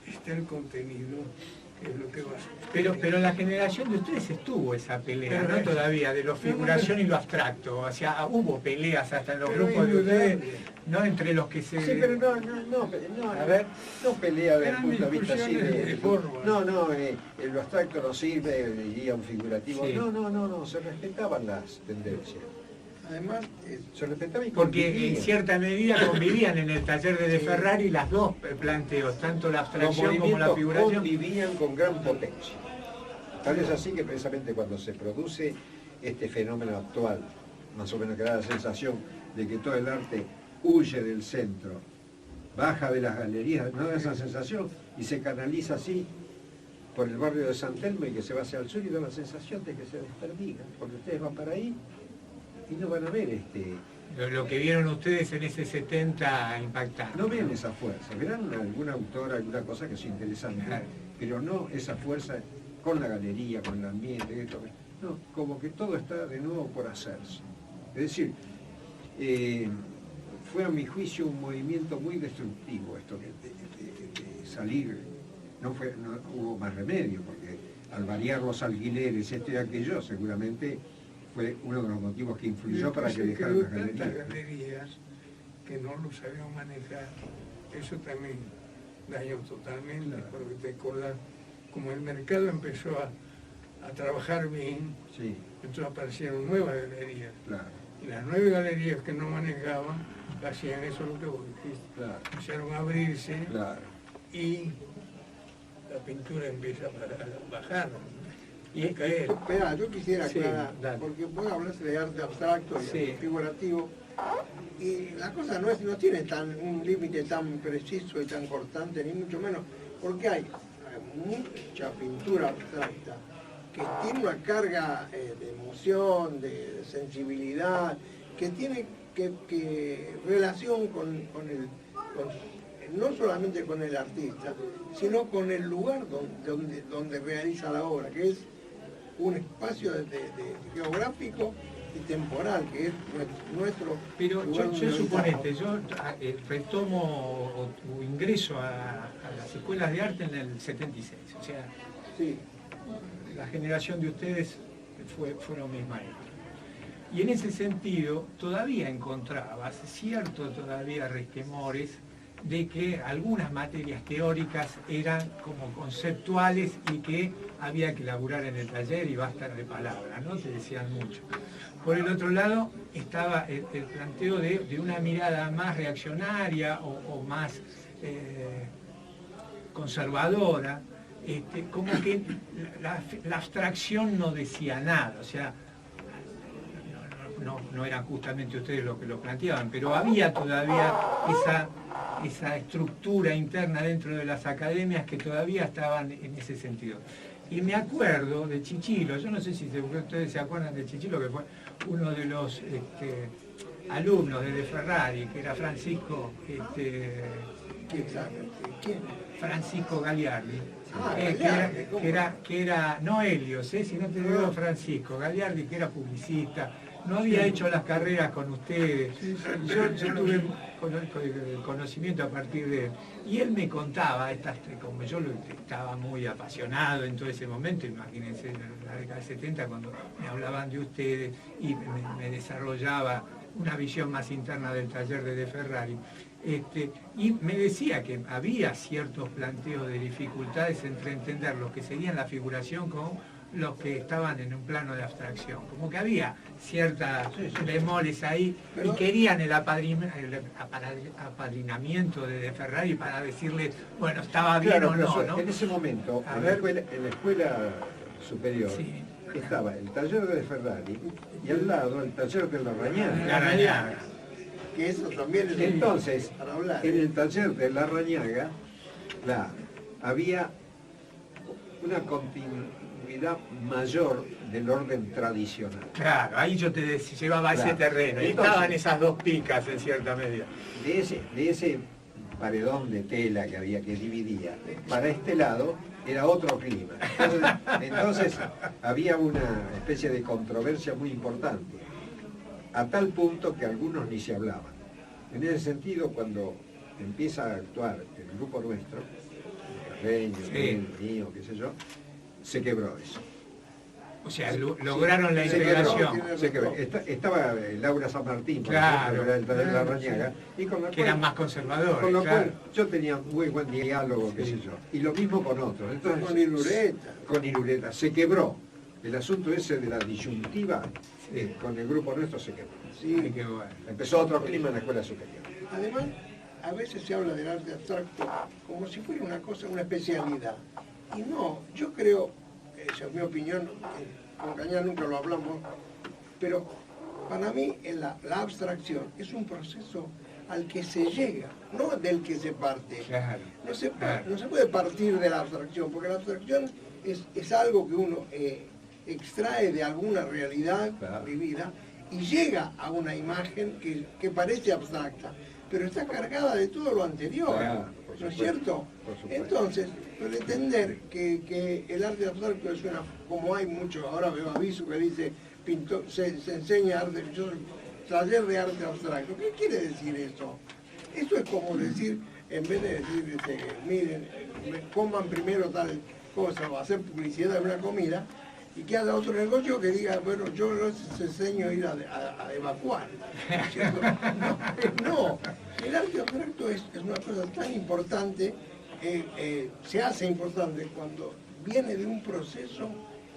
está el contenido, que es lo que va a ser. Pero la generación de ustedes estuvo esa pelea, ¿no? Todavía, de lo figuración y lo abstracto. O sea, hubo peleas hasta en los grupos de ustedes, ¿no? Entre los que se... Sí, pero A ver. no pelea desde el Eran punto de vista así discusiones de forma. lo abstracto no sirve, diría un figurativo. Sí. No, se respetaban las tendencias. Además, Se respetaba y Porque en convivían. cierta medida convivían en el taller de Ferrari las dos planteos, tanto la Los abstracción como la movimientos figuración. convivían con gran potencia. Tal es así que precisamente cuando se produce este fenómeno actual, más o menos que da la sensación de que todo el arte huye del centro, baja de las galerías, no da esa sensación y se canaliza así por el barrio de San Telmo y que se va hacia el sur y da la sensación de que se desperdiga, porque ustedes van para ahí y no van a ver Lo que vieron ustedes en ese 70 impactante. no ven esa fuerza, verán algún autor, alguna cosa que es interesante, Claro. pero no esa fuerza con la galería, con el ambiente, esto, no, como que todo está de nuevo por hacerse. Es decir, fue a mi juicio un movimiento muy destructivo esto de salir, no hubo más remedio, porque al variar los alquileres, esto y aquello, seguramente fue uno de los motivos que influyó para que dejaran las tantas galerías. galerías que no lo sabían manejar, eso también dañó totalmente, porque te acordás, como el mercado empezó a trabajar bien, Sí, entonces aparecieron nuevas galerías. claro, Y las nuevas galerías que no manejaban, hacían eso lo que vos dijiste. claro, Empezaron a abrirse claro. y la pintura empieza a bajar y a Y- caer. Espera, yo quisiera Sí, aclarar, dale. porque vos hablas de arte abstracto y Sí. arte figurativo, y la cosa no tiene un límite tan preciso y tan cortante, ni mucho menos, porque hay mucha pintura abstracta que tiene una carga de emoción, de sensibilidad, que tiene que relación no solamente con el artista, sino con el lugar donde realiza la obra, que es un espacio geográfico y temporal, que es nuestro Pero lugar yo donde suponete, yo retomo tu ingreso a las escuelas de arte en el 76, o sea, Sí, la generación de ustedes fueron mis maestros. Y en ese sentido todavía encontrabas cierto todavía resquemores de que algunas materias teóricas eran como conceptuales y que había que laburar en el taller y basta de palabras, ¿no? Te decían mucho. Por el otro lado estaba el planteo de una mirada más reaccionaria o más conservadora, como que la abstracción no decía nada, o sea, no eran justamente ustedes los que lo planteaban, pero había todavía esa estructura interna dentro de las academias que todavía estaban en ese sentido. Y me acuerdo de Chichilo, yo no sé si ustedes se acuerdan de Chichilo, que fue uno de los alumnos de Ferrari, que era Francisco, ¿quién? Francisco Gagliardi. Ah, Que Gagliardi, era no Helios, si no te digo Francisco Gagliardi, que era publicista, no había hecho las carreras con ustedes. Sí, sí, Yo tuve el conocimiento a partir de él. Y él me contaba, como yo estaba muy apasionado en todo ese momento, imagínense, en la década del 70, cuando me hablaban de ustedes y me desarrollaba una visión más interna del taller de Ferrari. Y me decía que había ciertos planteos de dificultades entre entender lo que serían la figuración con los que estaban en un plano de abstracción. Como que había ciertas bemoles ahí y querían el apadrinamiento de Ferrari para decirle, bueno, estaba bien o no, ¿no? En ese momento, en la escuela superior, estaba el taller de Ferrari y al lado el taller de Larrañaga. Larrañaga. Que eso también es Entonces, para hablar. en el taller de Larrañaga, había una continuidad mayor del orden tradicional. Claro, ahí yo te llevaba a ese terreno. Y estaban esas dos picas en cierta medida. De ese paredón de tela que había que dividía, para este lado era otro clima. Entonces había una especie de controversia muy importante, a tal punto que algunos ni se hablaban. En ese sentido, cuando empieza a actuar el grupo nuestro, el mío, qué sé yo, se quebró eso. O sea, lograron la integración. Se quebró. Estaba Laura San Martín, por claro, ejemplo, era el taller de Larrañaga, y con que eran más conservadores. Con lo cual yo tenía muy buen diálogo, qué sé yo. Y lo mismo con otros. Entonces, con Irureta. Se quebró. El asunto ese de la disyuntiva, con el grupo nuestro se quebró. Sí, qué bueno. Empezó otro clima en la escuela superior. Además, a veces se habla del arte abstracto como si fuera una cosa, una especialidad. Y no, yo creo, esa es mi opinión, con Cañas nunca lo hablamos, pero para mí la abstracción es un proceso al que se llega, no del que se parte. Claro. No se puede partir de la abstracción, porque la abstracción es algo que uno extrae de alguna realidad vivida y llega a una imagen que parece abstracta, pero está cargada de todo lo anterior, ¿no es cierto? Entonces, pretender que el arte abstracto es como hay mucho, ahora veo aviso que dice, se enseña arte, taller de arte abstracto. ¿Qué quiere decir eso? Eso es como decir, en vez de decir, miren, coman primero tal cosa o hacer publicidad de una comida, y que haya otro negocio que diga, bueno, yo les enseño a ir a evacuar. No, el arte abstracto es una cosa tan importante, se hace importante cuando viene de un proceso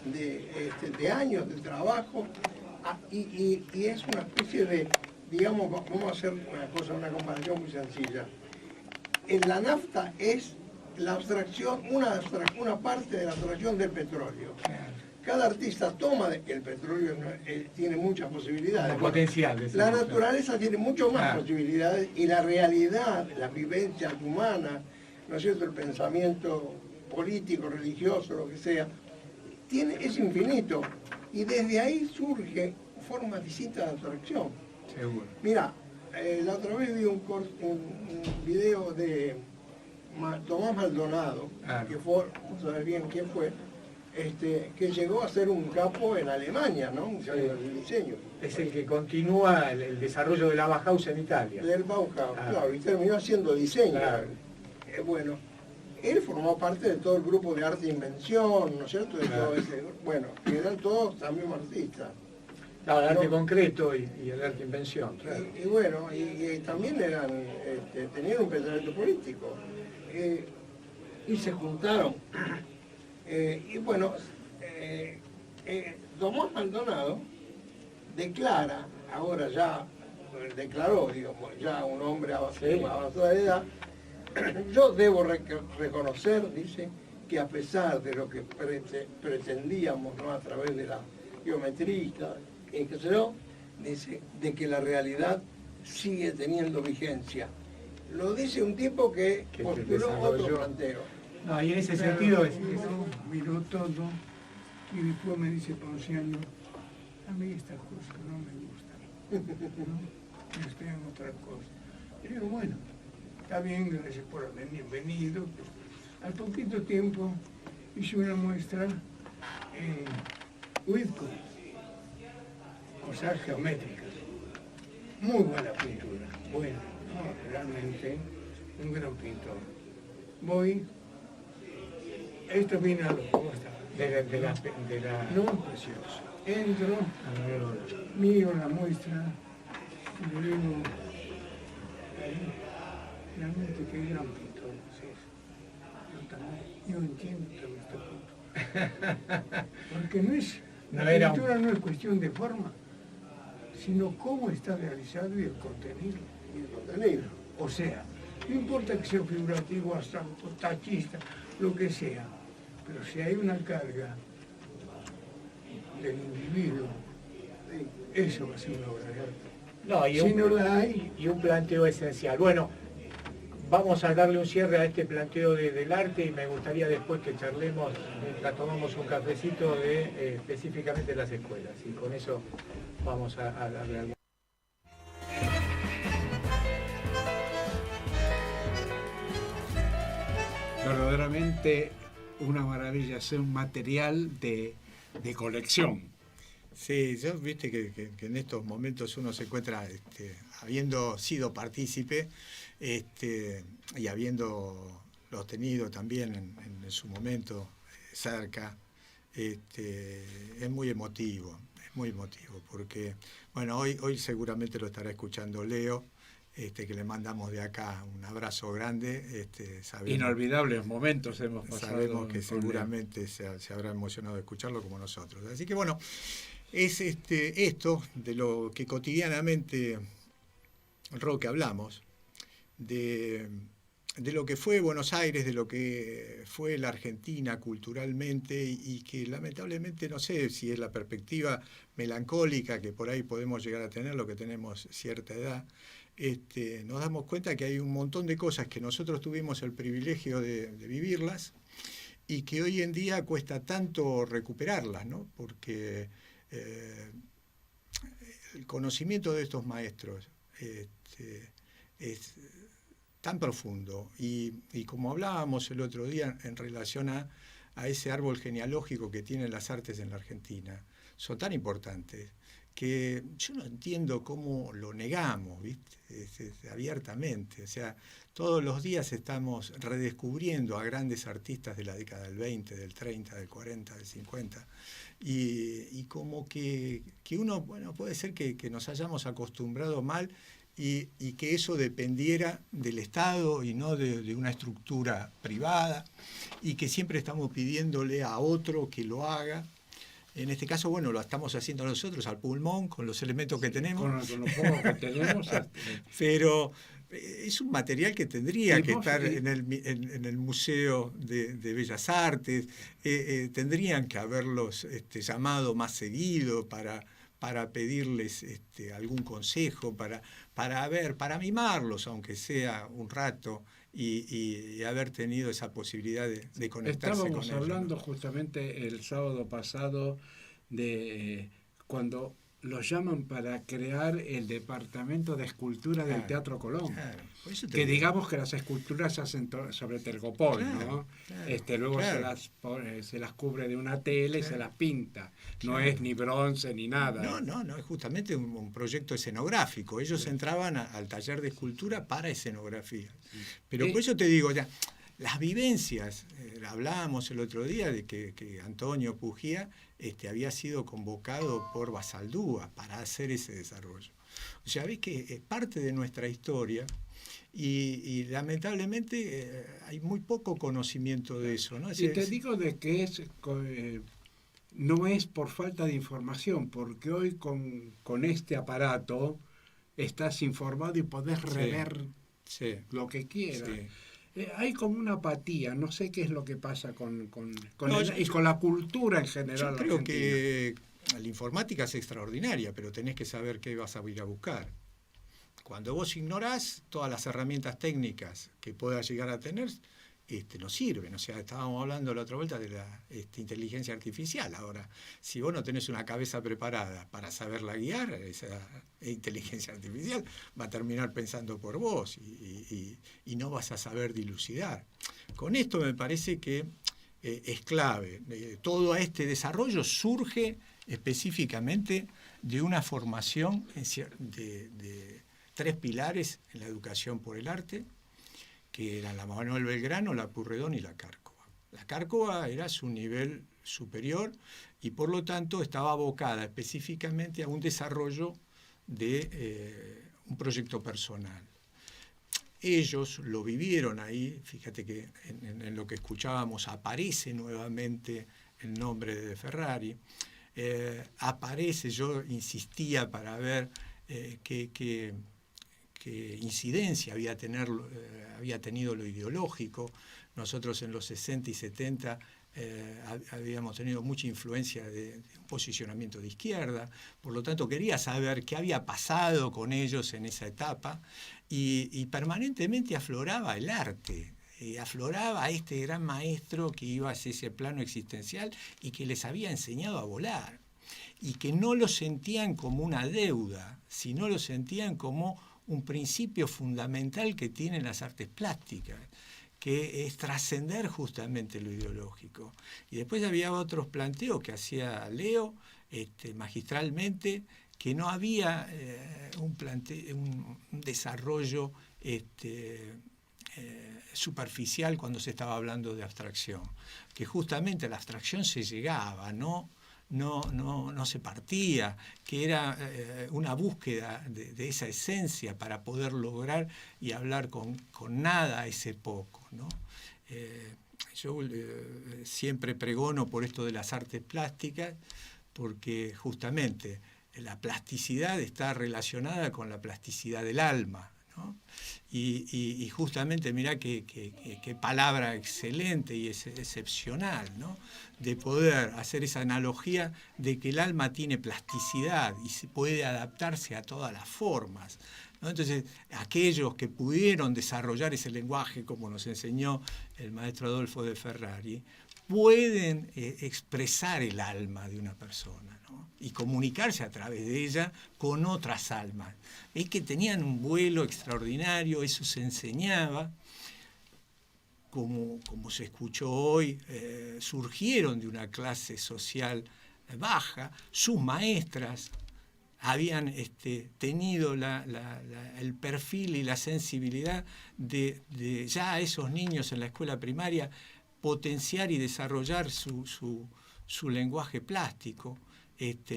de años de trabajo y es una especie de, digamos, vamos a hacer una comparación muy sencilla. En la nafta es la abstracción, una parte de la abstracción del petróleo. Cada artista toma que el petróleo tiene muchas posibilidades. Potencial. La naturaleza tiene mucho más posibilidades y la realidad, las vivencias humanas, ¿no es cierto? El pensamiento político, religioso, lo que sea, es infinito. Y desde ahí surge formas distintas de abstracción. Seguro. Mira, la otra vez vi un video de Tomás Maldonado, que fue, no sabes bien quién fue, que llegó a ser un capo en Alemania, ¿no? Un capo de diseño. Es el que continúa el desarrollo de la Bauhaus en Italia. Del Bauhaus, claro, y terminó haciendo diseño. Claro. Bueno, él formó parte de todo el grupo de arte e invención, ¿no es cierto? De todo ese, bueno, que eran todos también artistas. Claro, el arte concreto y el arte invención. Claro. Y bueno, y también tenían un pensamiento político. Y se juntaron. Y bueno, Tomás Maldonado declara, ahora ya declaró, digamos, ya un hombre avanzado de edad, yo debo reconocer, dice, que a pesar de lo que pretendíamos, ¿no?, a través de la geometría, qué sé yo, dice, de que la realidad sigue teniendo vigencia. Lo dice un tipo que postuló otro planteo. No, y en ese sentido miró todo y después me dice Ponciano, a mí estas cosas no me gustan, ¿no? Me esperan otra cosa. Y digo, bueno, está bien, gracias por haber venido. Al poquito tiempo hice una muestra en Huitco, cosas geométricas. Muy buena pintura, buena, ¿no? Realmente un gran pintor. Voy, esto viene a lo ¿cómo está? No, precioso. Entro, miro la muestra, y le digo, ahí, realmente qué gran pintor es. Yo también, yo entiendo también este punto. Porque no es, la pintura no es cuestión de forma, sino cómo está realizado y el contenido. O sea, no importa que sea figurativo, abstracto, tachista, lo que sea, pero si hay una carga del individuo, eso va a ser una obra de arte. No, Si no la hay... Y un planteo esencial. Bueno, vamos a darle un cierre a este planteo del arte y me gustaría después que charlemos, mientras tomamos un cafecito, de específicamente las escuelas. Y con eso vamos a darle algo. Verdaderamente una maravilla, es un material de colección. Sí, yo viste que en estos momentos uno se encuentra, habiendo sido partícipe y habiéndolo tenido también en su momento cerca, es muy emotivo, porque, bueno, hoy seguramente lo estará escuchando Leo, que le mandamos de acá un abrazo grande. Inolvidables momentos hemos pasado. Sabemos que seguramente se habrá emocionado de escucharlo como nosotros. Así que bueno, es esto de lo que cotidianamente, Roque, hablamos, de lo que fue Buenos Aires, de lo que fue la Argentina culturalmente, y que lamentablemente, no sé si es la perspectiva melancólica que por ahí podemos llegar a tener, lo que tenemos cierta edad, nos damos cuenta que hay un montón de cosas que nosotros tuvimos el privilegio de vivirlas y que hoy en día cuesta tanto recuperarlas, ¿no? Porque el conocimiento de estos maestros es tan profundo y como hablábamos el otro día en relación a ese árbol genealógico que tienen las artes en la Argentina, son tan importantes que yo no entiendo cómo lo negamos, ¿viste? Abiertamente. O sea, todos los días estamos redescubriendo a grandes artistas de la década del 20, del 30, del 40, del 50, y como que uno, bueno, puede ser que nos hayamos acostumbrado mal y que eso dependiera del Estado y no de una estructura privada, y que siempre estamos pidiéndole a otro que lo haga. En este caso, bueno, lo estamos haciendo nosotros al pulmón, con los elementos que tenemos. Con los pocos que tenemos. Pero es un material que tendría que estar en el Museo de Bellas Artes. Tendrían que haberlos llamado más seguido para pedirles algún consejo, para mimarlos, aunque sea un rato, y haber tenido esa posibilidad de conectarse con ellos. Estábamos hablando justamente el sábado pasado de cuando los llaman para crear el departamento de escultura del Teatro Colón. Claro. Que digamos que las esculturas se hacen sobre tergopol, ¿no? Luego se las cubre de una tela y se las pinta. No es ni bronce ni nada. No, es justamente un proyecto escenográfico. Ellos entraban al taller de escultura para escenografía. Pero por eso te digo, ya, las vivencias, hablábamos el otro día de que Antonio Pugía había sido convocado por Basaldúa para hacer ese desarrollo. O sea, ves que es parte de nuestra historia y lamentablemente hay muy poco conocimiento de eso, ¿no? Y te digo de que no es por falta de información, porque hoy con este aparato estás informado y podés rever lo que quieras. Sí. Hay como una apatía, no sé qué es lo que pasa con la cultura en general. Yo creo que la informática es extraordinaria, pero tenés que saber qué vas a ir a buscar. Cuando vos ignorás todas las herramientas técnicas que puedas llegar a tener, no sirven. O sea, estábamos hablando la otra vuelta de la inteligencia artificial. Ahora, si vos no tenés una cabeza preparada para saberla guiar, esa inteligencia artificial va a terminar pensando por vos y no vas a saber dilucidar. Con esto me parece que es clave. Todo este desarrollo surge específicamente de una formación de 3 pilares en la educación por el arte, que eran la Manuel Belgrano, la Purredón y la Cárcova. La Cárcova era su nivel superior y por lo tanto estaba abocada específicamente a un desarrollo de un proyecto personal. Ellos lo vivieron ahí, fíjate que en lo que escuchábamos aparece nuevamente el nombre de De Ferrari, yo insistía para ver qué incidencia había tenido lo ideológico. Nosotros en los 60 y 70 habíamos tenido mucha influencia de un posicionamiento de izquierda, por lo tanto quería saber qué había pasado con ellos en esa etapa y permanentemente afloraba el arte, afloraba este gran maestro que iba hacia ese plano existencial y que les había enseñado a volar y que no lo sentían como una deuda, sino lo sentían como un principio fundamental que tienen las artes plásticas, que es trascender justamente lo ideológico. Y después había otros planteos que hacía Leo magistralmente, que no había un desarrollo superficial cuando se estaba hablando de abstracción, que justamente a la abstracción se llegaba, no se partía, que era una búsqueda de esa esencia para poder lograr y hablar con nada ese poco, ¿no? Yo siempre pregono por esto de las artes plásticas, porque justamente la plasticidad está relacionada con la plasticidad del alma, ¿no? Y justamente mirá qué palabra excelente y excepcional, ¿no? De poder hacer esa analogía de que el alma tiene plasticidad y se puede adaptarse a todas las formas, ¿no? Entonces, aquellos que pudieron desarrollar ese lenguaje, como nos enseñó el maestro Adolfo de Ferrari, pueden expresar el alma de una persona, ¿no? Y comunicarse a través de ella con otras almas. Es que tenían un vuelo extraordinario, eso se enseñaba, como se escuchó hoy, surgieron de una clase social baja, sus maestras habían tenido el perfil y la sensibilidad de ya a esos niños en la escuela primaria potenciar y desarrollar su lenguaje plástico,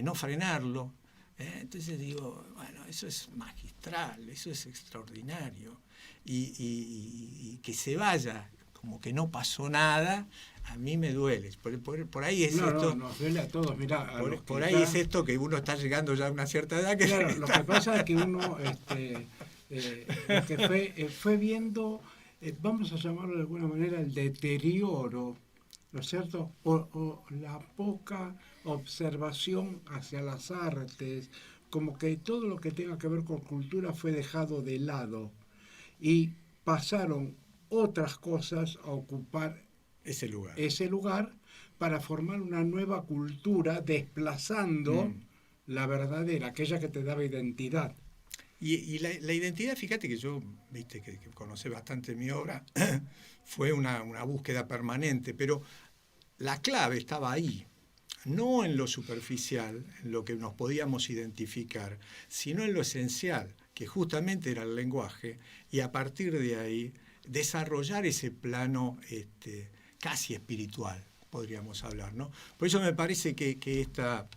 no frenarlo. Entonces digo, bueno, eso es magistral, eso es extraordinario. Y que se vaya como que no pasó nada, a mí me duele. Por ahí es esto. No, nos duele a todos. Mirá, por ahí es esto que uno está llegando ya a una cierta edad. Claro, lo que pasa es que uno fue viendo, vamos a llamarlo de alguna manera, el deterioro, ¿no es cierto? O la poca observación hacia las artes, como que todo lo que tenga que ver con cultura fue dejado de lado y pasaron otras cosas a ocupar ese lugar para formar una nueva cultura, desplazando la verdadera, aquella que te daba identidad. Y la identidad, fíjate que yo, viste, que conocí bastante mi obra, fue una búsqueda permanente, pero la clave estaba ahí, no en lo superficial, en lo que nos podíamos identificar, sino en lo esencial, que justamente era el lenguaje, y a partir de ahí desarrollar ese plano casi espiritual, podríamos hablar, ¿no? Por eso me parece que esta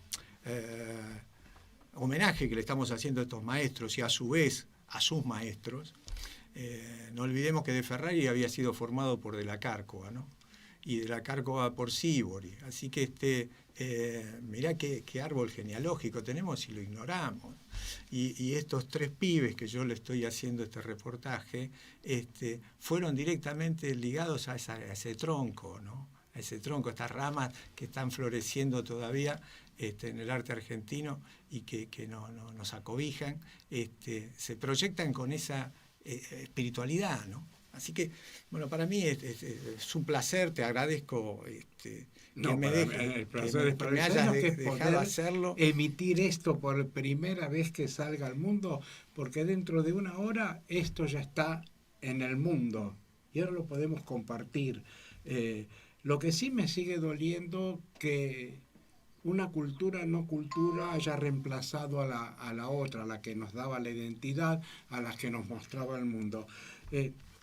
homenaje que le estamos haciendo a estos maestros y a su vez a sus maestros, no olvidemos que De Ferrari había sido formado por De la Cárcova, ¿no? Y De la Cárcova por Sívori. Así que mirá qué árbol genealógico tenemos y lo ignoramos. Y estos 3 pibes que yo le estoy haciendo este reportaje, fueron directamente ligados a ese tronco, ¿no? A ese tronco, estas ramas que están floreciendo todavía en el arte argentino y que nos acobijan, se proyectan con esa espiritualidad, ¿no? Así que, bueno, para mí es un placer, te agradezco que me hayas dejado hacerlo. Emitir esto por primera vez que salga al mundo, porque dentro de una hora esto ya está en el mundo y ahora lo podemos compartir. Lo que sí me sigue doliendo que una cultura no cultura haya reemplazado a la otra, a la que nos daba la identidad, a la que nos mostraba el mundo.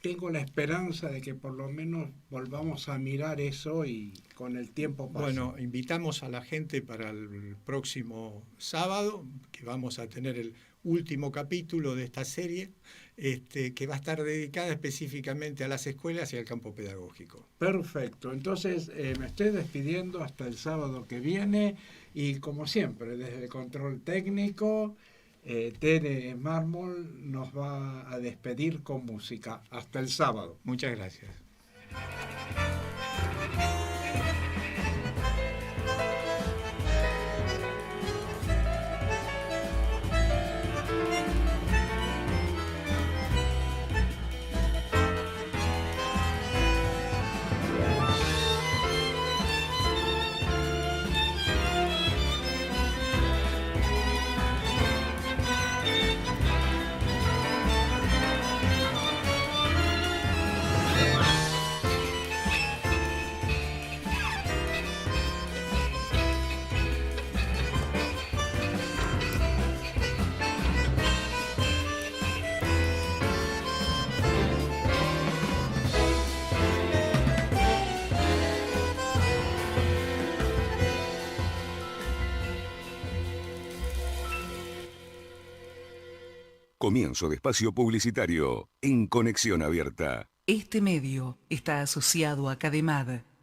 Tengo la esperanza de que por lo menos volvamos a mirar eso y con el tiempo pasa. Bueno, invitamos a la gente para el próximo sábado, que vamos a tener el último capítulo de esta serie, que va a estar dedicada específicamente a las escuelas y al campo pedagógico. Perfecto, entonces me estoy despidiendo hasta el sábado que viene y como siempre, desde el control técnico, Tere Mármol nos va a despedir con música. Hasta el sábado. Muchas gracias. Comienzo de espacio publicitario en Conexión Abierta. Este medio está asociado a CADEMAD,